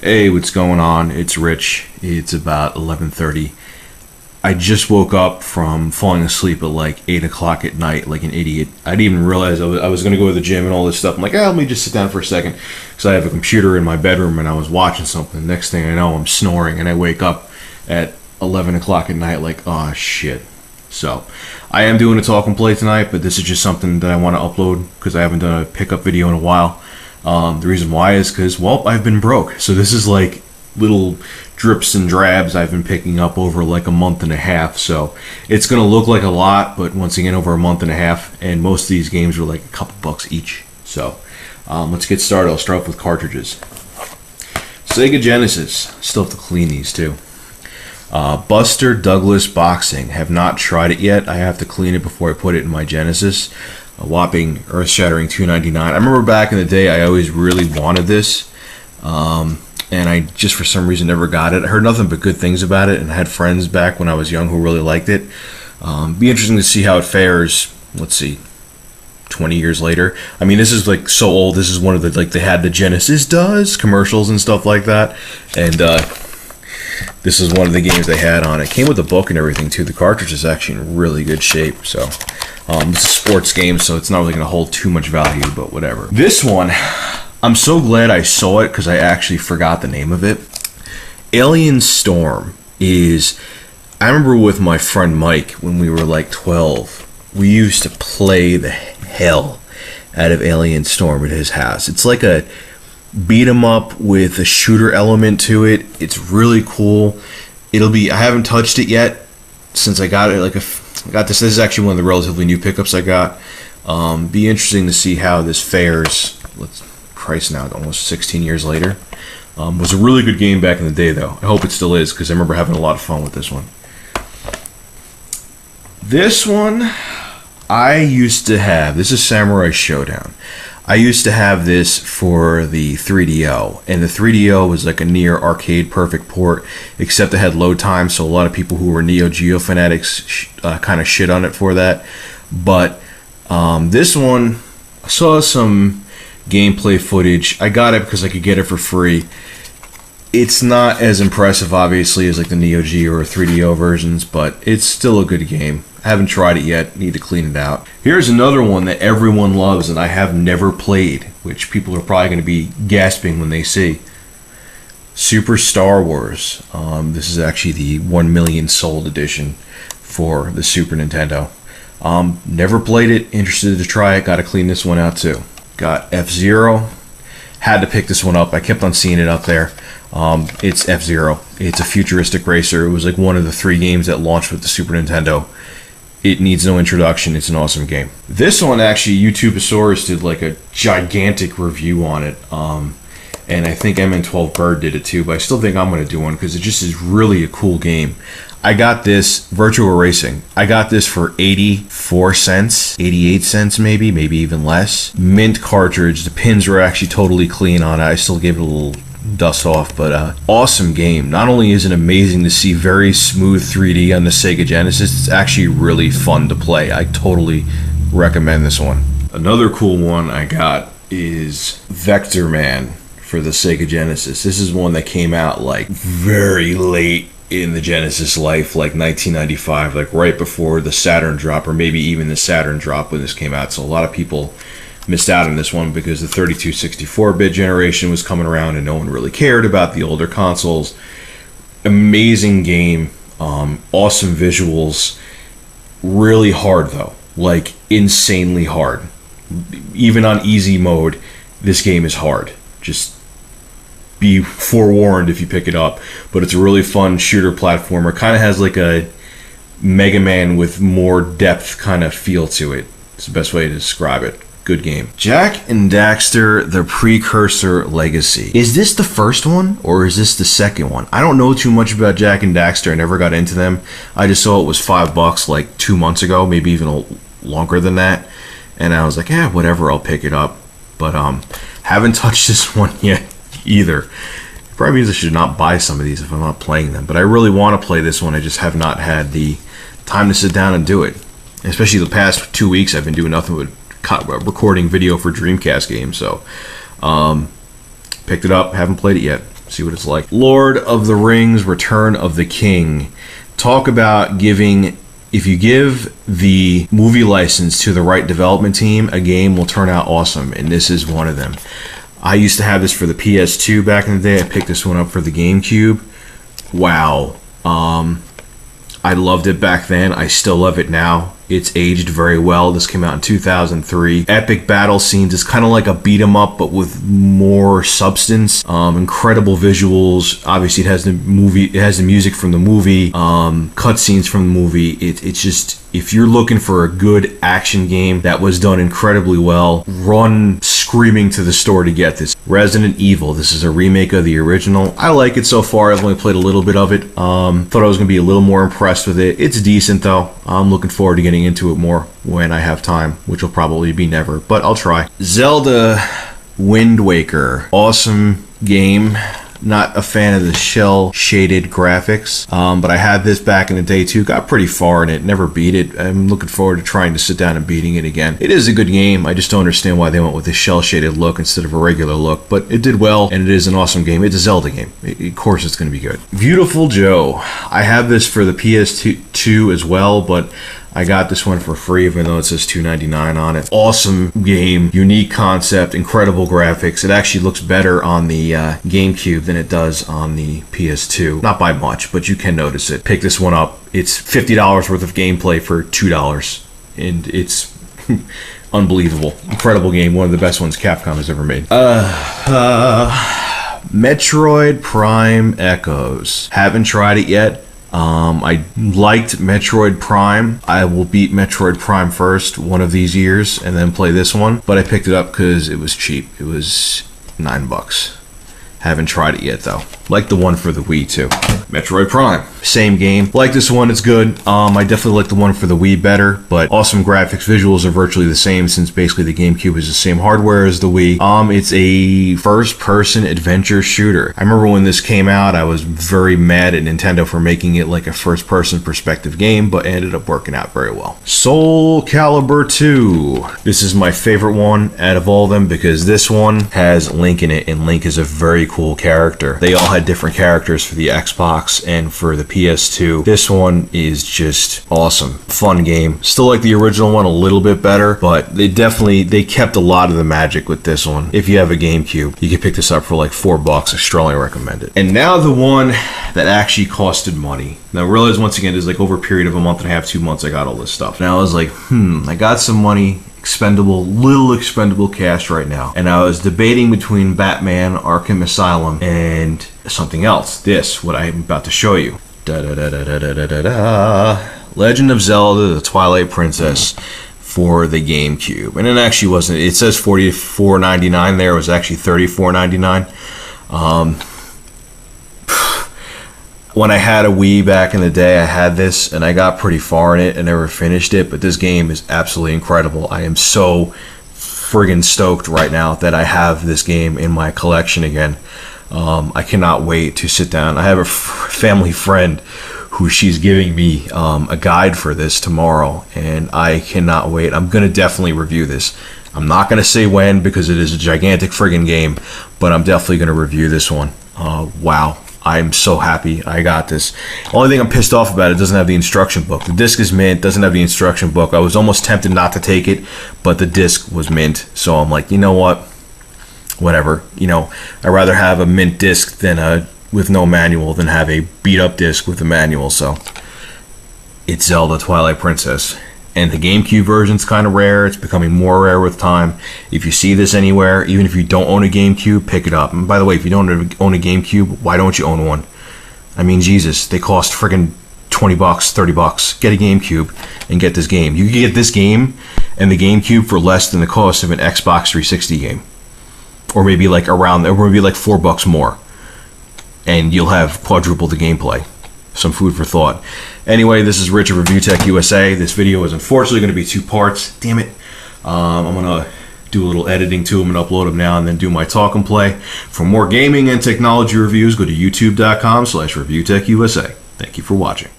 Hey, what's going on? It's Rich. It's about 11:30. I just woke up from falling asleep at like 8 o'clock at night like an idiot. I didn't even realize I was going to go to the gym and all this stuff. I'm like, let me just sit down for a second because I have a computer in my bedroom and I was watching something. Next thing I know, I'm snoring and I wake up at 11 o'clock at night like, oh shit. So I am doing a talk and play tonight, but this is just something that I want to upload because I haven't done a pickup video in a while. The reason why is because, well, I've been broke. So this is like little drips and drabs I've been picking up over like a month and a half. So it's going to look like a lot, but once again, over a month and a half. And most of these games are like a couple bucks each. So let's get started. I'll start off with cartridges. Sega Genesis. Still have to clean these too. Buster Douglas Boxing. Have not tried it yet. I have to clean it before I put it in my Genesis. A whopping earth-shattering $2.99. I remember back in the day I always really wanted this, and I just for some reason never got it. I heard nothing but good things about it, and I had friends back when I was young who really liked it. Be interesting to see how it fares. Let's see, 20 years later. I mean, this is like so old. This is one of the, like, they had the Genesis does commercials and stuff like that, and this is one of the games they had on it. Came with a book and everything too. The cartridge is actually in really good shape. So it's a sports game, so it's not really going to hold too much value, but whatever. This one, I'm so glad I saw it because I actually forgot the name of it. Alien Storm is, I remember with my friend Mike when we were like 12, we used to play the hell out of Alien Storm at his house. It's like a beat 'em up with a shooter element to it. It's really cool. I haven't touched it yet since I got it. I got this. This is actually one of the relatively new pickups I got. Be interesting to see how this fares. Christ, now almost 16 years later. Was a really good game back in the day, though. I hope it still is because I remember having a lot of fun with this one. This one I used to have. This is Samurai Showdown. I used to have this for the 3DO, and the 3DO was like a near arcade perfect port, except it had load time, so a lot of people who were Neo Geo fanatics kind of shit on it for that. But this one, I saw some gameplay footage. I got it because I could get it for free. It's not as impressive, obviously, as like the Neo Geo or 3DO versions, but it's still a good game. I haven't tried it yet. Need to clean it out. Here's another one that everyone loves and I have never played, which people are probably going to be gasping when they see. Super Star Wars. This is actually the 1 million sold edition for the Super Nintendo. Never played it. Interested to try it. Got to clean this one out too. Got F-Zero. Had to pick this one up. I kept on seeing it up there. It's F-Zero. It's a futuristic racer. It was like one of the 3 games that launched with the Super Nintendo. It needs no introduction. It's an awesome game. This one, actually, YouTubeosaurus did like a gigantic review on it. And I think MN12 Bird did it too, but I still think I'm going to do one because it just is really a cool game. I got this, Virtual Racing. I got this for 84 cents, 88 cents maybe even less. Mint cartridge. The pins were actually totally clean on it. I still gave it a little dust off, but awesome game. Not only is it amazing to see very smooth 3D on the Sega Genesis, it's actually really fun to play. I totally recommend this one. Another cool one I got is Vector Man for the Sega Genesis. This is one that came out like very late in the Genesis life, like 1995, like right before the Saturn drop, or maybe even the Saturn drop when this came out. So a lot of people missed out on this one because the 32 64-bit generation was coming around and no one really cared about the older consoles. Amazing game, awesome visuals, really hard though, like insanely hard. Even on easy mode, this game is hard. Just be forewarned if you pick it up, but it's a really fun shooter platformer. Kind of has like a Mega Man with more depth kind of feel to it. It's the best way to describe it. Good game. Jak and Daxter, The Precursor Legacy. Is this the first one or is this the second one? I don't know too much about Jak and Daxter. I never got into them. I just saw it was $5 like 2 months ago, maybe even longer than that. And I was like, whatever, I'll pick it up. But haven't touched this one yet either. It probably means I should not buy some of these if I'm not playing them. But I really want to play this one. I just have not had the time to sit down and do it. Especially the past 2 weeks, I've been doing nothing but recording video for Dreamcast games. So picked it up, haven't played it yet. See what it's like. Lord of the Rings, Return of the King. Talk about giving... If you give the movie license to the right development team, a game will turn out awesome, and this is one of them. I used to have this for the PS2 back in the day. I picked this one up for the GameCube. Wow. I loved it back then. I still love it now. It's aged very well. This came out in 2003. Epic battle scenes. It's kind of like a beat 'em up, but with more substance. Incredible visuals. Obviously, it has the movie. It has the music from the movie. Cutscenes from the movie. It's just, if you're looking for a good action game that was done incredibly well, run screaming to the store to get this. Resident Evil. This is a remake of the original. I like it so far. I've only played a little bit of it. Thought I was going to be a little more impressed with it. It's decent though. I'm looking forward to getting into it more when I have time, which will probably be never, but I'll try. Zelda Wind Waker. Awesome game. Not a fan of the shell shaded graphics, but I had this back in the day too. Got pretty far in it, never beat it. I'm looking forward to trying to sit down and beating it again. It is a good game. I just don't understand why they went with the shell shaded look instead of a regular look, but it did well, and it is an awesome game. It's a Zelda game. Of course it's going to be good. Beautiful Joe. I have this for the PS2 as well, but I got this one for free, even though it says $2.99 on it. Awesome game, unique concept, incredible graphics. It actually looks better on the GameCube than it does on the PS2. Not by much, but you can notice it. Pick this one up. It's $50 worth of gameplay for $2, and it's unbelievable. Incredible game, one of the best ones Capcom has ever made. Metroid Prime Echoes. Haven't tried it yet. I liked Metroid Prime. I will beat Metroid Prime first one of these years and then play this one, but I picked it up because it was cheap. It was $9. Haven't tried it yet though. Like the one for the Wii too. Metroid Prime, same game. Like this one, it's good. I definitely like the one for the Wii better, but awesome graphics. Visuals are virtually the same since basically the GameCube is the same hardware as the Wii. It's a first-person adventure shooter. I remember when this came out, I was very mad at Nintendo for making it like a first-person perspective game, but it ended up working out very well. Soul Calibur 2. This is my favorite one out of all of them because this one has Link in it, and Link is a very cool character. They all had different characters for the Xbox and for the PS2. This one is just awesome. Fun game. Still like the original one a little bit better, but they kept a lot of the magic with this one. If you have a GameCube, you can pick this up for like $4. I strongly recommend it. And now the one that actually costed money. Now realize once again, there's like over a period of a month and a half, 2 months, I got all this stuff. Now I was like, I got some money. Little expendable cash right now, and I was debating between Batman Arkham Asylum and something else. This, what I'm about to show you. Legend of Zelda: The Twilight Princess for the GameCube, and it actually wasn't. It says $44.99 there. It was actually $34.99. When I had a Wii back in the day, I had this, and I got pretty far in it and never finished it, but this game is absolutely incredible. I am so friggin' stoked right now that I have this game in my collection again. I cannot wait to sit down. I have a family friend who she's giving me a guide for this tomorrow, and I cannot wait. I'm going to definitely review this. I'm not going to say when because it is a gigantic friggin' game, but I'm definitely going to review this one. Wow. I'm so happy I got this. Only thing I'm pissed off about, it doesn't have the instruction book. The disc is mint, doesn't have the instruction book. I was almost tempted not to take it, but the disc was mint. So I'm like, you know what? Whatever. I'd rather have a mint disc than with no manual than have a beat up disc with a manual. So it's Zelda Twilight Princess. And the GameCube version's kind of rare. It's becoming more rare with time. If you see this anywhere, even if you don't own a GameCube, pick it up. And by the way, if you don't own a GameCube, why don't you own one? I mean, Jesus, they cost friggin' $20, $30. Get a GameCube and get this game. You can get this game and the GameCube for less than the cost of an Xbox 360 game. Or maybe like $4 more. And you'll have quadruple the gameplay. Some food for thought. Anyway, this is Rich of ReviewTechUSA. This video is unfortunately going to be 2 parts. Damn it. I'm going to do a little editing to them and upload them now and then do my talk and play. For more gaming and technology reviews, go to youtube.com/ReviewTechUSA. Thank you for watching.